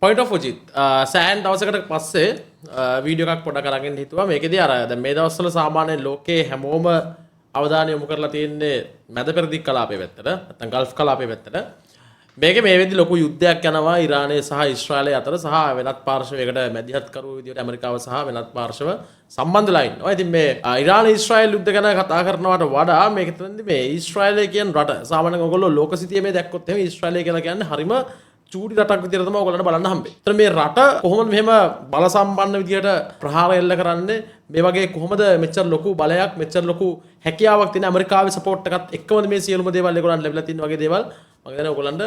Point of ඔජිත් සෑන් දවසකට පස්සේ video එකක් පොඩක් අරගෙන හිතුවා මේකෙදී අර දැන් මේ දවස්වල සාමාන්‍යයෙන් ලෝකේ හැමෝම අවධානය යොමු කරලා තියෙන්නේ මැද පෙරදිග කලාපයේ පැත්තට නැත්නම් ගල්ෆ් කලාපයේ පැත්තට මේකේ මේ වෙද්දි ලොකු යුද්ධයක් යනවා ඉරානය සහ ඊශ්‍රායලය අතර සහ වෙනත් පාර්ශවයකට මැදිහත් කරුවෝ විදියට ඇමරිකාව සහ වෙනත් පාර්ශව සම්බන්ධලා ඉන්නවා. ඉතින් මේ ඉරාන ඊශ්‍රායල් යුද්ධ ගැන කතා කරනවට වඩා මේක තනදි මේ ඊශ්‍රායලය කියන රට සාමාන්‍යයෙන් ඔයගොල්ලෝ ලෝකසිතියේ මේ දැක්කොත් එහෙම ඊශ්‍රායලය කියලා කියන්නේ හරිම චූටි රටක් විදියට තමයි ඔයගොල්ලන්ට බලන්න හම්බෙන්නේ. ඒතර මේ රට කොහොමද මෙහෙම බල සම්පන්න විදියට ප්‍රහාර එල්ල කරන්නේ? මේ වගේ කොහොමද මෙච්චර ලොකු බලයක් මෙච්චර ලොකු හැකියාවක් තියෙන ඇමරිකාවේ සපෝට් එකත් එක්කම මේ සියලුම දේවල් ඒගොල්ලන් ලැබිලා තියෙන වගේ දේවල් මම දැන් ඔයගොල්ලන්ට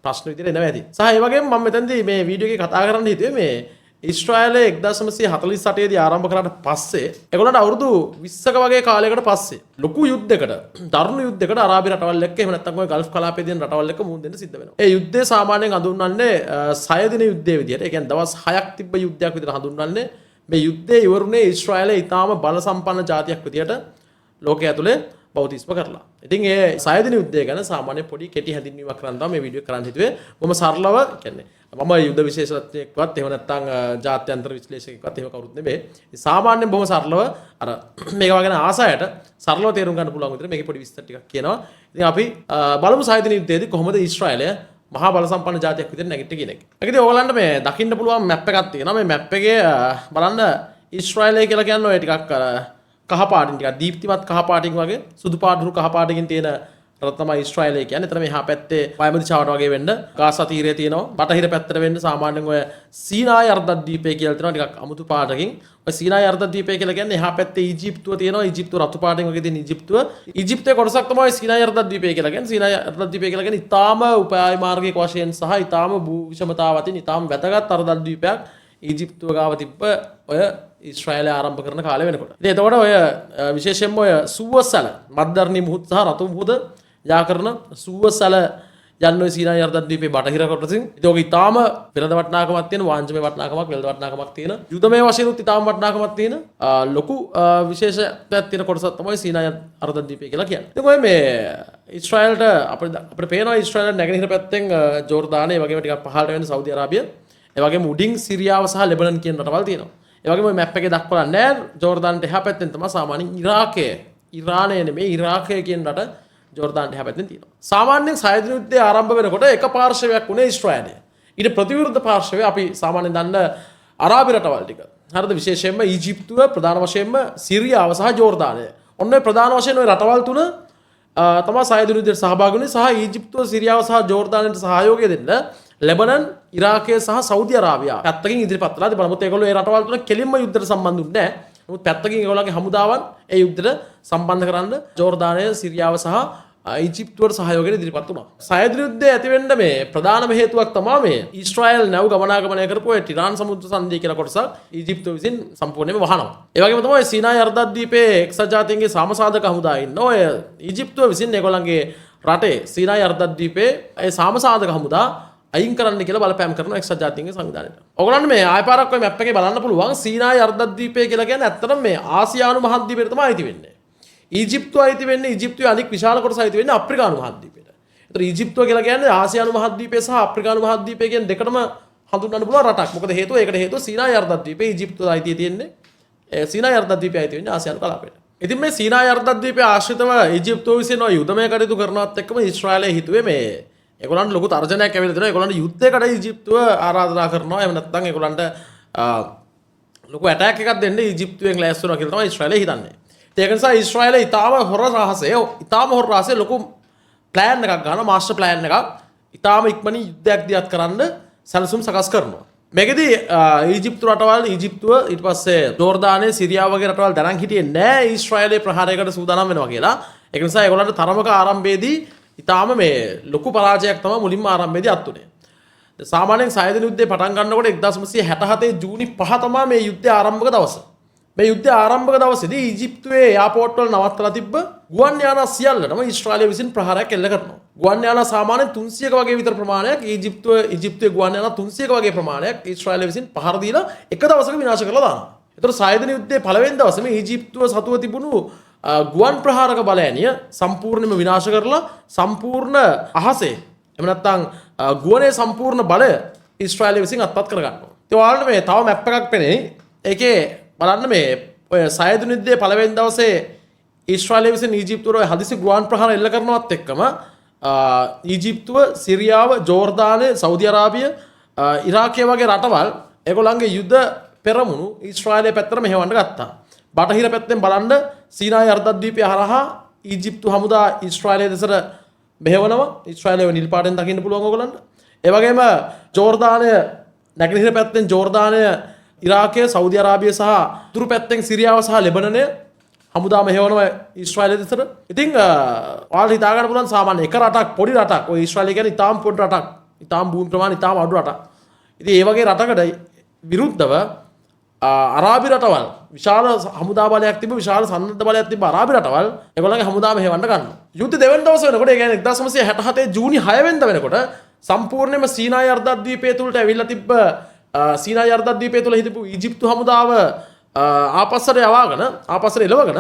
ප්‍රශ්න විදියට එනවා ඇති. සහ ඒ වගේම මම මෙතනදී මේ වීඩියෝ එකේ කතා කරන්න හිතුවේ මේ ඊශ්‍රායලය 1948 දී ආරම්භ කරාට පස්සේ ඒගොල්ලන්ට අවුරුදු 20ක වගේ කාලයකට පස්සේ ලොකු යුද්ධයකට දරුණු යුද්ධයකට අරාබි රටවල් එක්ක එහෙම නැත්නම් ඔය ගල්ෆ් කලාපයේ තියෙන රටවල් එක්ක මුහුණ දෙන්න සිද්ධ වෙනවා. ඒ යුද්ධය සාමාන්‍යයෙන් හඳුන්වන්නේ 6 දින යුද්ධය විදියට. ඒ කියන්නේ දවස් 6ක් තිබ්බ යුද්ධයක් විදියට හඳුන්වන්නේ. මේ යුද්ධය ඉවරුනේ ඊශ්‍රායලය ඊටාම බල සම්පන්න ජාතියක් විදියට ලෝකයේ ඇතුලේ බෞද්ධිස්ම කරලා. ඉතින් ඒ 6 දින යුද්ධය ගැන සාමාන්‍ය පොඩි කෙටි හැඳින්වීමක් කරන් තමයි මේ වීඩියෝ කරන්න හිතුවේ. මම සරලව කියන්නේ මම යුද්ධ විශේෂඥයෙක්වත් එහෙම නැත්නම් ජාත්‍යන්තර විශ්ලේෂකයෙක්වත් එහෙම කවුරුත් නෙමෙයි. සාමාන්‍යයෙන් බොහොම සරලව අර මේක වගේ ආසයට සරලව තේරුම් ගන්න පුළුවන් විදිහට මේකේ පොඩි විස්තර ටිකක් කියනවා. ඉතින් අපි බලමු 6 දින යුද්ධයේදී කොහොමද ඊශ්‍රායලය මහා බල සම්පන්න ජාතියක් විදිහට නැගිට්ට කියන එක. ඒකදී ඕගලන්ට මේ දකින්න පුළුවන් මැප් එකක් තියෙනවා. මේ මැප් එකේ බලන්න ඊශ්‍රායලය කියලා කියන්නේ ඔය ටිකක් අර කහ පාටින් ටිකක් දීප්තිමත් කහ පාටින් වගේ සුදු පාටුරු කහ පාටකින් තියෙන රට තමයි ඊශ්‍රායලය කියන්නේ. එතන මෙහා පැත්තේ වයඹදිශාවට වගේ වෙන්න ගාසා තීරය තියෙනවා. බටහිර පැත්තට වෙන්න සාමාන්‍යයෙන් ඔය සීනායි අර්ධද්වීපය කියලා තියෙනවා ටිකක් අමුතු පාටකින්. ඔය සීනායි අර්ධද්වීපය කියලා කියන්නේ එහා පැත්තේ ඊජිප්තුව තියෙනවා. ඊජිප්තුව රතු පාටින් වගේ තියෙන ඊජිප්තුව. ඊජිප්තේ කොටසක් තමයි සීනායි අර්ධද්වීපය කියලා කියන්නේ. සීනායි අර්ධද්වීපය කියලා කියන්නේ ඊටාම උපාය මාර්ගික වශයෙන් සහ ඊටාම භූ විෂමතාවතින් ඊටාම වැදගත් අර්ධද්වීපයක් ඊජිප්තුව ගාව තිබ්බ ඔය ඊශ්‍රායලය ආරම්භ කරන කාලය වෙනකොට. ඉතින් එතකොට ඔය විශේෂයෙන්ම ඔය සුවසල මද්දර්ණි මුහුද් සහ රතු මුහුද යා කරන සුවසල යන ඔය සීනායි අර්ධද්වීපයේ බටහිර කොටසින් ඉතින් ඔක ඊටාම වෙළඳ වටිනාකමක් තියෙන වාණිජමය වටිනාකමක් වෙළඳ වටිනාකමක් තියෙන යුදමය වශයෙන් උත් ඊටාම වටිනාකමක් තියෙන ලොකු විශේෂත්වයක් තියෙන කොටසක් තමයි සීනායි අර්ධද්වීපය කියලා කියන්නේ. ඉතින් ඔය මේ ඊශ්‍රායලට අපිට පේනවා ඊශ්‍රායල නැගෙනහිර පැත්තෙන් ජෝර්දානය වගේම ටිකක් පහළට වෙන සෞදි අරාබිය ඒ වගේම උඩින් සිරියාව සහ ලෙබනන් කියන රටවල් තියෙනවා. ඒ වගේම මේ මැප් එකේ දක්වලා නැහැ ජෝර්දානට එහා පැත්තෙන් තමයි සාමාන්‍යයෙන් ඉරාකය ඉරානය නෙමෙයි ඉරාකය කියන රට ජෝර්දානට එහා පැත්තෙන් තියෙනවා. සාමාන්‍යයෙන් 6 දින යුද්ධය ආරම්භ වෙනකොට එක පාර්ශවයක් උනේ ඊශ්‍රායලය. ඊට ප්‍රතිවිරුද්ධ පාර්ශවය අපි සාමාන්‍යයෙන් දන්න අරාබි රටවල් ටික. හරිද විශේෂයෙන්ම ඊජිප්තුව ප්‍රධාන වශයෙන්ම සිරියාව සහ ජෝර්දානය. ඔන්න ඔය ප්‍රධාන වශයෙන් ওই රටවල් තුන තමයි 6 දින යුද්ධයට සහභාගී වුණේ සහ ඊජිප්තුව සිරියාව සහ ජෝර්දානයට සහයෝගය දෙන්න ලෙබනන් ඉරාකය සහ සෞදි අරාබියා පැත්තකින් ඉදිරිපත් කළා. ඉතින් බලමුත් ඒගොල්ලෝ ඒ රටවල් තුන කෙලින්ම යුද්ධයට සම්බන්ධ වුණේ නැහැ. නමුත් පැත්තකින් ඒගොල්ලන්ගේ හමුදාවන් ඒ යුද්ධයට සම්බන්ධ කරන්න ජෝර්දානය, සිරියාව සහ ඊජිප්තුවට සහයෝගය ඉදිරිපත් වුණා. 6 දින යුද්ධය ඇති වෙන්න මේ ප්‍රධානම හේතුවක් තමයි මේ ඊශ්‍රායල් නැව් ගමනාගමනය කරපු ඒ ටිරාන් සමුද්‍ර සංධිය කියලා කොටසක් ඊජිප්තුව විසින් සම්පූර්ණයෙන්ම වහනවා. ඒ වගේම තමයි සීනායි අර්ධද්වීපයේ එක්සත් ජාතීන්ගේ සාමසාධක හමුදා ඉන්න ඔය ඊජිප්තුව විසින් ඒගොල්ලන්ගේ රටේ සීනායි අර්ධද්වීපයේ ඒ සාමසාධක හමුදා අයින් කරන්න කියලා බලපෑම් කරන එක්සත් ජාතීන්ගේ සංවිධානයට. ඔයගොල්ලන් මේ ආය පාරක් ඔය මැප් එකේ බලන්න පුළුවන් සීනායි අර්ධද්වීපය කියලා කියන්නේ ඇත්තටම මේ ආසියානු මහද්වීපයට තමයි අයිති වෙන්නේ. ඊජිප්තුව අයිති වෙන්නේ ඊජිප්තුවේ අනික් විශාල කොටස අයිති වෙන්නේ අප්‍රිකානු මහද්වීපයට. ඒතර ඊජිප්තුව කියලා කියන්නේ ආසියානු මහද්වීපය සහ අප්‍රිකානු මහද්වීපය කියන දෙකටම හඳුන්වන්න පුළුවන් රටක්. මොකද හේතුව ඒකට හේතුව සීනායි අර්ධද්වීපය ඊජිප්තුව අයිතිය තියෙන්නේ. ඒ සීනායි අර්ධද්වීපය අයිති වෙන්නේ ආසියානු කලාපයට. ඉතින් මේ සීනායි අර්ධද්වීපය ආශ්‍රිතව ඊජිප්තුව විසින් ඔය යුදමය කටයුතු කරනවත් එක්කම ඊශ්‍රායලය හිතුවේ මේ ඒගොල්ලන්ට ලොකු තර්ජනයක් ඇවිල්ලා තියෙනවා. ඒගොල්ලන්ට යුද්ධයකට ඊජිප්තුව ආරාධනා කරනවා. එහෙම නැත්නම් ඒගොල්ලන්ට ලොකු ඇටැක් එකක් දෙන්න ඊජිප්තුවෙන් ලෑස්ති වෙනවා කියලා තමයි ඊශ්‍රායලය හිතන්නේ. ඒක නිසා ඊශ්‍රායලය ඊටාම හොර රහසේ ලොකු ප්ලෑන් එකක් ගන්නවා. මාස්ටර් ප්ලෑන් එකක්. ඊටාම ඉක්මනින් යුද්ධයක් දියත් කරන්න සැලසුම් සකස් කරනවා. මේකෙදී ඊජිප්තු රටවල් ඊජිප්තුව ඊට පස්සේ ජෝර්දානය, සිරියාව වගේ රටවල් දැනන් හිටියේ නැහැ ඊශ්‍රායලයේ ප්‍රහාරයකට සූදානම් වෙනවා කියලා. ඒක නිසා ඒගොල්ලන්ට තරමක ආරම්භයේදී ඊටාම මේ ලොකු පරාජයක් තමයි මුලින්ම ආරම්භයේදී අත් උනේ. සාමාන්‍යයෙන් 6 දින යුද්ධය පටන් ගන්නකොට 1967 ජූනි 5 තමයි මේ යුද්ධය ආරම්භක දවස. මේ යුද්ධය ආරම්භක දවසේදී ඊජිප්තුවේ එයාපෝට් වල නවත්තලා තිබ්බ ගුවන් යානා සියල්ලටම ඊශ්‍රායලය විසින් ප්‍රහාරයක් එල්ල කරනවා. ගුවන් යානා සාමාන්‍යයෙන් 300ක වගේ විතර ප්‍රමාණයක් ඊජිප්තුවේ ගුවන් යානා 300ක වගේ ප්‍රමාණයක් ඊශ්‍රායලය විසින් පහර දීලා එක දවසක විනාශ කරලා දානවා. ඒතර 6 දින යුද්ධයේ පළවෙනි දවසේ මේ ඊජිප්තුව සතුව තිබුණු ගුවන් ප්‍රහාරක බලයනිය සම්පූර්ණයෙන්ම විනාශ කරලා සම්පූර්ණ අහසේ එහෙම නැත්නම් ගුවනේ සම්පූර්ණ බලය ඊශ්‍රායලය විසින් අත්පත් කරගන්නවා. ඉතින් ඔයාලට මේ තව මැප් එකක් පෙනේ. ඒකේ බලන්න මේ ඔය 6 වෙනිදා පළවෙනි දවසේ ඊශ්‍රායලය විසින් ඊජිප්තුවට හදිසි ගුවන් ප්‍රහාර එල්ල කරනවත් එක්කම ඊජිප්තුව, සිරියාව, ජෝර්දානය, සෞදි අරාබිය, ඉරාකය වගේ රටවල් ඒගොල්ලන්ගේ යුද පෙරමුණු ඊශ්‍රායලයේ පැත්තට මෙහෙවන්න ගත්තා. බටහිර පැත්තෙන් බලන්න සීනායි අර්ධද්වීපය හරහා ඊජිප්තු හමුදා ඊශ්‍රායලයේ දෙසට මෙහෙවනවා. ඊශ්‍රායලයේ නිල් පාටෙන් දකින්න පුළුවන් ඕගොල්ලන්ට. ඒ වගේම ජෝර්දානය නැගෙනහිර පැත්තෙන් ජෝර්දානය, ඉරාකය, සෞදි අරාබිය සහ උතුරු පැත්තෙන් සිරියාව සහ ලෙබනනය හමුදා මෙහෙවනවා ඊශ්‍රායලයේ දෙසට. ඉතින් ඔයාලට හිතා ගන්න පුළුවන් සාමාන්‍ය එක රටක්, පොඩි රටක්. ඔය ඊශ්‍රායලය කියන්නේ ඉතාම පොඩි රටක්. ඉතාම භූමි ප්‍රමාණය ඉතාම අඩු රටක්. ඉතින් ඒ වගේ රටකට විරුද්ධව අරාබි රටවල් විශාල හමුදා බලයක් තිබ්බ, විශාල සන්නද්ධ බලයක් තිබ්බ අරාබි රටවල් ඒගොල්ලන්ගේ හමුදා මෙහෙවන්න ගන්නවා. යුද්ධ දෙවන දවසේ වෙනකොට, ඒ කියන්නේ 1967 ජූනි 6 වෙනිදා වෙනකොට සම්පූර්ණයෙන්ම සීනායි අර්ධද්වීපය තුලට ඇවිල්ලා තිබ්බ සීනායි අර්ධද්වීපය තුල හිටපු ඊජිප්තු හමුදාව ආපස්සට යවාගෙන, ආපස්සට එලවගෙන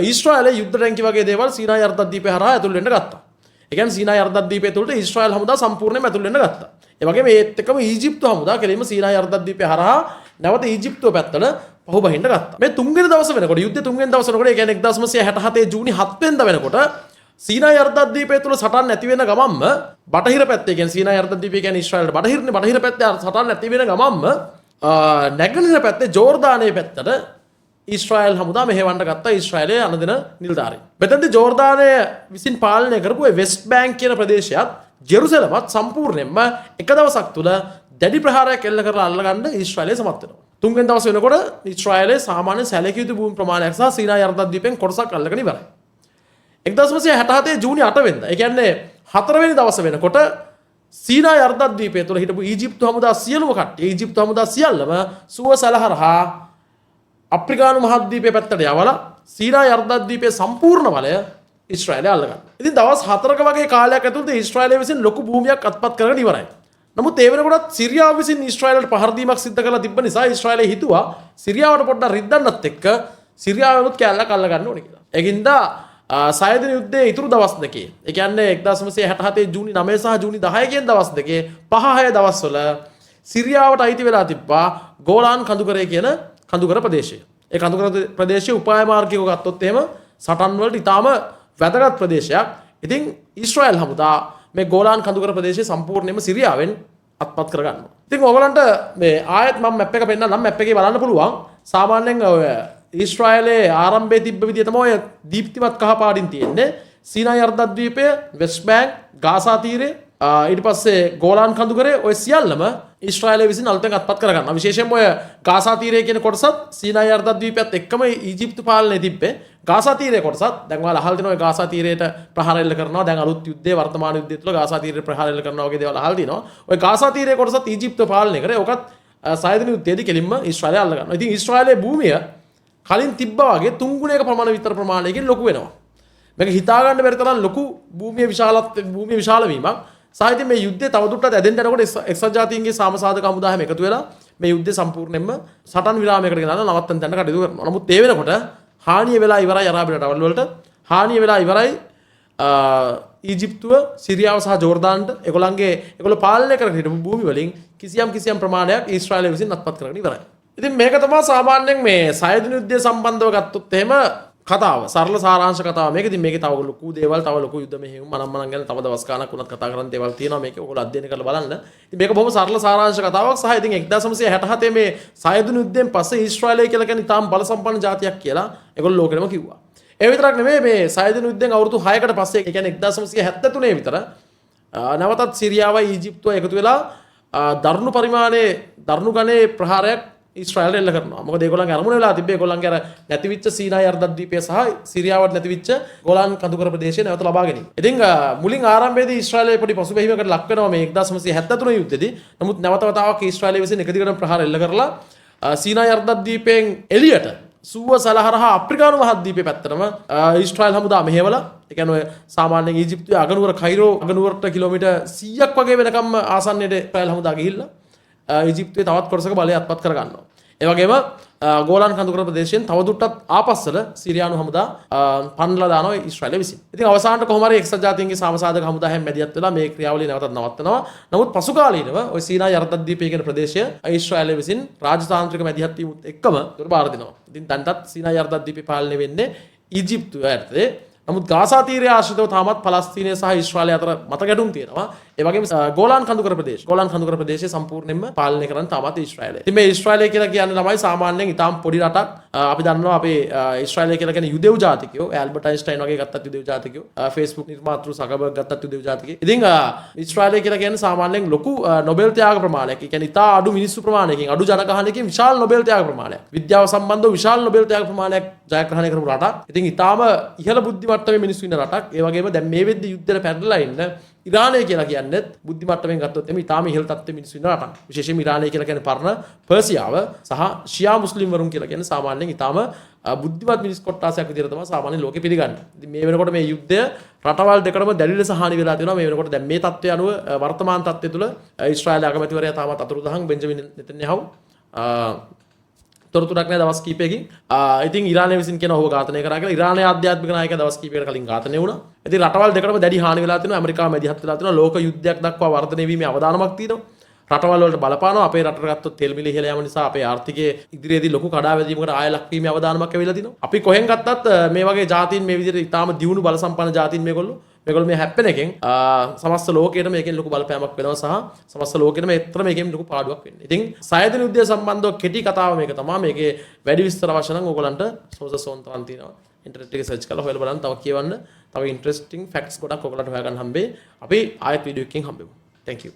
ඊශ්‍රායලයේ යුද්ධ ටැංකි වගේ දේවල් සීනායි අර්ධද්වීපය හරහා ඇතුල් වෙන්න ගත්තා. ඒ කියන්නේ සීනායි අර්ධද්වීපය තුලට ඊශ්‍රායල් හමුදා සම්පූර්ණයෙන්ම ඇතුල් වෙන්න ගත්තා. ඒ වගේම ඒත් එක්කම ඊජිප්තු හමුදා කෙලින්ම සීනායි අර්ධද්වීපය හරහා නැවත ඊජිප්තුව පැත්තට පහු බහින්න ගත්තා. මේ තුන්වෙනි දවසේ වෙනකොට, යුද්ධ තුන්වෙනි දවසේ වෙනකොට, ඒ කියන්නේ 1967 ජූනි 7 වෙනිදා වෙනකොට සීනායි අර්ධද්වීපය තුල සටන් නැති වෙන ගමන්ම බටහිර පැත්තේ, කියන්නේ සීනායි අර්ධද්වීපය කියන්නේ ඊශ්‍රායලට බටහිරනේ, බටහිර පැත්තේ සටන් නැති වෙන ගමන්ම නැගෙනහිර පැත්තේ ජෝර්දානයේ පැත්තට ඊශ්‍රායල් හමුදා මෙහෙවන්න ගත්තා. ඊශ්‍රායලයේ අනදින නිලධාරීන්. මෙතනදී ජෝර්දානය විසින් පාලනය කරපු වෙස්ට් බැංක් කියන ප්‍රදේශයත් ජෙරුසලමත් සම්පූර්ණයෙන්ම එක දවසක් තුල දැඩි ප්‍රහාරයක් එල්ල කරලා අල්ලගන්න ඊශ්‍රායලය සමත් වෙනවා. තුන්වෙනි දවසේ වෙනකොට ඊශ්‍රායලයේ සාමාන්‍ය සැලකිය යුතු භූමි ප්‍රමාණයක් සහ සීනායි අර්ධද්වීපයෙන් කොටසක් අල්ලගෙන ඉවරයි. 1967 ජූනි 8 වෙනිදා, ඒ කියන්නේ 4 වෙනි දවසේ වෙනකොට සීනායි අර්ධද්වීපය තුල හිටපු ඊජිප්තු හමුදා සියලුම කට්ටිය, ඊජිප්තු හමුදා සියල්ලම සුවසැල හරහා අප්‍රිකානු මහද්වීපය පැත්තට යවලා සීනායි අර්ධද්වීපයේ සම්පූර්ණ බලය ඊශ්‍රායලය අල්ලගන්නවා. ඉතින් දවස් 4ක වගේ කාලයක් ඇතුළත ඊශ්‍රායලය විසින් ලොකු භූමියක් අත්පත් කරගෙන ඉවරයි. නමුත් ඒ වෙනකොටත් සිරියාව විසින් ඊශ්‍රායලට පහර දීමක් සිදු කරලා තිබ්බ නිසා ඊශ්‍රායලය හිතුවා සිරියාවට පොඩ්ඩක් රිද්දන්නත් එක්ක සිරියාවලුත් කැලලක් අල්ල ගන්න ඕනේ කියලා. ඒකින්ද 6 දින යුද්ධයේ ඉතුරු දවස් දෙකේ, ඒ කියන්නේ 1967 ජූනි 9 සහ ජූනි 10 කියන දවස් දෙකේ 5-6 දවස්වල සිරියාවට අයිති වෙලා තිබ්බා ගෝලාන් කඳුකරය කියන කඳුකර ප්‍රදේශය. ඒ කඳුකර ප්‍රදේශයේ උපාය මාර්ගිකව ගත්තොත් එහෙම සටන් වලට ඉතාම වැදගත් ප්‍රදේශයක්. ඉතින් ඊශ්‍රායල් හමුදා මේ ගෝලාන් කඳුකර ප්‍රදේශය සම්පූර්ණයෙන්ම සිරියාවෙන් අත්පත් කරගන්නවා. ඉතින් ඔයගලන්ට මේ ආයෙත් මම මැප් එක පෙන්නන්නම්. මැප් එකේ බලන්න පුළුවන්. සාමාන්‍යයෙන් ඔය ඊශ්‍රායලයේ ආරම්භයේ තිබ්බ විදිය තමයි ඔය දීප්තිමත් කහ පාටින් තියෙන්නේ. සීනායි අර්ධද්වීපය, වෙස්ට් බැංක්, ගාසා තීරය, ඊට පස්සේ ගෝලාන් කඳුකරේ, ඔය සියල්ලම ඊශ්‍රායලය විසින් අලුතෙන් අත්පත් කරගන්නවා. විශේෂයෙන්ම ඔය ගාසා තීරය කියන කොටසත් සීනායි අර්ධද්වීපයත් එක්කම ඊජිප්තු පාලනයේ තිබ්බේ. ගාසා තීරයේ කොටසත් දැන් ඔයාලා අහලා තිනවා ගාසා තීරයට ප්‍රහාර එල්ල කරනවා. දැන් අලුත් යුද්ධයේ වර්තමාන යුද්ධය තුළ ගාසා තීරයට ප්‍රහාර එල්ල කරනවා වගේ දේවල් අහලා තිනවා. ඔය ගාසා තීරයේ කොටසත් ඊජිප්තුව පාලනය කරේ. ඔකත් 6 දින යුද්ධයේදී කෙලින්ම ඊශ්‍රායලය අල්ල ගන්නවා. ඉතින් ඊශ්‍රායලයේ භූමිය කලින් තිබ්බා වගේ 3 ගුණයක ප්‍රමාණ විතර ප්‍රමාණයකින් ලොකු වෙනවා. මේක හිතා ගන්න බැරි තරම් ලොකු භූමිය විශාල වීමක්. සාහිත්‍ය මේ යුද්ධය තවදුරටත් ඇදෙන්න යනකොට එක්සත් ජාතීන්ගේ සාමසාධක හමුදා හැම එකතු වෙලා මේ යුද්ධය සම්පූර්ණයෙන්ම සටන් විරාමයකට ගෙනල්ලා නවත්තන්න දැන් කටයුතු කරනවා. නමුත් ඒ වෙනකොට හානිය වෙලා ඉවරයි අරාබි රටවල් වලට. හානිය වෙලා ඉවරයි ඊජිප්තුව, සිරියාව සහ ජෝර්දානට. ඒගොල්ලෝ පාලනය කරගෙන හිටපු භූමි වලින් කිසියම් ප්‍රමාණයක් ඊශ්‍රායලය විසින් අත්පත් කරගෙන ඉවරයි. ඉතින් මේක තමයි සාමාන්‍යයෙන් මේ 6 දින යුද්ධය සම්බන්ධව ගත්තොත් එහෙම කතාව, සරල සාරාංශ කතාව. මේක ඉතින් මේකේ තව ලොකු දේවල්, තව ලොකු යුද්ධ මෙහෙයුම් මනම් ගැන තව දවස් ගාණක් උනත් කතා කරන්න දේවල් තියෙනවා. මේක ඔයගොල්ලෝ අධ්‍යයනය කරලා බලන්න. ඉතින් මේක බොහොම සරල සාරාංශ කතාවක්. සහ ඉතින් 1967 මේ 6 දින යුද්ධයෙන් පස්සේ ඊශ්‍රායලය කියලා කියන්නේ තාම බල සම්පන්න ජාතියක් කියලා ඒගොල්ලෝ ලෝකෙටම කිව්වා. ඒ විතරක් නෙමෙයි මේ 6 දින යුද්ධයෙන් අවුරුදු 6කට පස්සේ, ඒ කියන්නේ 1973 විතර නැවතත් සිරියාවයි ඊජිප්තුවයි එකතු වෙලා දරුණු ගණේ ප්‍රහාරයක් ඊශ්‍රායලට එල්ල කරනවා. මොකද ඒගොල්ලන්ගේ අරමුණ වෙලා තිබ්බේ ඒගොල්ලන්ගේ අර නැතිවිච්ච සීනායි අර්ධද්වීපය සහ සිරියාවට නැතිවිච්ච ගෝලාන් කඳුකර ප්‍රදේශය නැවත ලබා ගැනීම. ඉතින් මුලින් ආරම්භයේදී ඊශ්‍රායලය පොඩි පසුබැසීමකට ලක් වෙනවා මේ 1973 යුද්ධෙදී. නමුත් නැවත වතාවක් ඊශ්‍රායලය විසින් එක දිගටම ප්‍රහාර එල්ල කරලා සීනායි අර්ධද්වීපයෙන් එළියට සූව සලහරහා අප්‍රිකානු මහද්වීපයේ පැත්තටම ඊශ්‍රායල් හමුදා මෙහෙवला. ඒ කියන්නේ ඔය සාමාන්‍යයෙන් ඊජිප්තුවේ අගනුවර කයිරෝ අගනුවරට කිලෝමීටර් 100ක් වගේ වෙනකම් ආසන්නයේ ඊශ්‍රායල් හමුදා ගිහිල්ලා ඊජිප්තුවේ තවත් කොටසක බලය අත්පත් කර ගන්නවා. ඒ වගේම ගෝලන් කඳුකර ප්‍රදේශයෙන් තවදුරටත් ආපස්සට සිරියානු හමුදා පන්ලා දානවා ඊශ්‍රායලය විසින්. ඉතින් අවසානට කොහොම හරි එක්සත් ජාතීන්ගේ සාමසාධක හමුදා හැම මැදිහත් වෙලා මේ ක්‍රියාවලිය නැවතත් නවත්තනවා. නමුත් පසු කාලීනව ওই සීනායි අර්ධද්වීපය කියන ප්‍රදේශය ඊශ්‍රායලය විසින් රාජතාන්ත්‍රික මැදිහත් වීමත් එක්කම දුර්බාර දෙනවා. ඉතින් දැන්ටත් සීනායි අර්ධද්වීපය පාලනය වෙන්නේ ඊජිප්තුව යටතේ. නමුත් ගාසා තීරය ආශ්‍රිතව තාමත් පලස්තීනය සහ ඊශ්‍රායලය අතර මත ගැටුම් තියෙනවා. ඒ වගේම ගෝලන් කඳුකර ප්‍රදේශය සම්පූර්ණයෙන්ම පාලනය කරන තාමත් ඊශ්‍රායලය. ඉතින් මේ ඊශ්‍රායලය කියලා කියන්නේ ළමයි සාමාන්‍යයෙන් ඊටාම් පොඩි රටක්. අපි දන්නවා අපේ ඊශ්‍රායලය කියලා කියන්නේ යුදෙව් ජාතිකයෝ. ඇල්බර්ට් අයින්ස්ටයින් වගේ ගත්තත් යුදෙව් ජාතිකයෝ. Facebook නිර්මාතෘ සකබර්ග් ගත්තත් යුදෙව් ජාතිකයෝ. ඉතින් ඊශ්‍රායලය කියලා කියන්නේ සාමාන්‍යයෙන් ලොකු නොබෙල් ත්‍යාග ප්‍රමාණයක්. ඒ කියන්නේ ඉතා අඩු මිනිස්සු ප්‍රමාණයකින් අඩු ජනගහනයකින් විශාල නොබෙල් ත්‍යාග ප්‍රමාණයක්. විද්‍යාව සම්බන්ධව විශාල නොබෙල් ත්‍යාග ප්‍රමාණයක් ජයග්‍රහණය කරපු රටක්. ඉතින් ඊටාම ඉහළ බුද්ධි මට්ටමේ මිනිස්සු ඉන්න රටක්. ඒ වගේම දැන් මේ වෙද්දි යුද්ධයට පැටලලා ඉන්න ඉරානය කියලා කියන්නේ බුද්ධි මට්ටමින් ගත්තොත් එමේ ඊටාම ඉහළ තත්ත්වයේ මිනිස්සු ඉන්න රටක්. විශේෂයෙන්ම ඉරානය කියලා කියන්නේ පරණ පර්සියාව සහ ෂියා මුස්ලිම් වරුන් කියලා කියන්නේ සාමාන්‍යයෙන් ඊටාම බුද්ධිමත් මිනිස් කොට්ටාසයක් විදිහට තමයි සාමාන්‍ය ලෝකෙ පිළිගන්නේ. ඉතින් මේ වෙනකොට මේ යුද්ධය රටවල් දෙකටම දැඩි ලෙස හානි වෙලා තියෙනවා. මේ වෙනකොට දැන් මේ තත්ත්වය අනුව වර්තමාන තත්ත්වය තුළ ඊශ්‍රායල අගමැතිවරයා තාමත් අතුරුදහන් බෙන්ජමින් නෙතන්යාහු තොරතුරක් නැහැ දවස් කිහිපයකින්. ඉතින් ඉරානය විසින් කියන ඔහුව ඝාතනය කරා කියලා. ඉරානයේ ආධ්‍යාත්මික නායකයා දවස් කිහිපයකට කලින් ඝාතනය වුණා. ඉතින් රටවල් දෙකටම දැඩි හානි වෙලා තිනවා. ඇමරිකාව මැදිහත් වෙලා තිනවා. ලෝක යුද්ධයක් දක්වා වර්ධනය වීමේ අවදානමක් තියෙනවා. රටවල් වලට බලපානවා. අපේ රටට ගත්තොත් තෙල් මිල ඉහළ යාම නිසා අපේ ආර්ථිකයේ ඉදිරියේදී ලොකු කඩාවැදීමකට ආය ලක් වීමේ අවදානමක් ඇවිල්ලා තිනවා. අපි කොහෙන් ගත්තත් මේ වගේ ජාතීන් මේ විදිහට ඉතාම දියුණු බල සම්පන්න ජාතීන් මේගොල්ලෝ මේ හැප්පෙන එකෙන් සමස්ත ලෝකයේම මේකෙන් ලොකු බලපෑමක් වෙනවා සහ සමස්ත ලෝකෙම එතර මේකෙන් ලොකු පාඩුවක් වෙන්නේ. ඉතින් 6 දින යුද්ධය සම්බන්ධව කෙටි කතාව මේක තමයි. මේකේ වැඩි විස්තර අවශ්‍ය නම් ඕගලන්ට සෝසස් ඔන්තරන් තියෙනවා. ඉන්ටර්නෙට් එකේ සර්ච් කරලා හොයලා බලන්න. තව කියවන්න. තව ඉන්ටරෙස්ටිං ෆැක්ට්ස් ගොඩක් ඕගලන්ට හොයාගන්න හම්බෙයි. අපි ආයෙත් වීඩියෝ එකකින් හම්බෙමු. Thank you.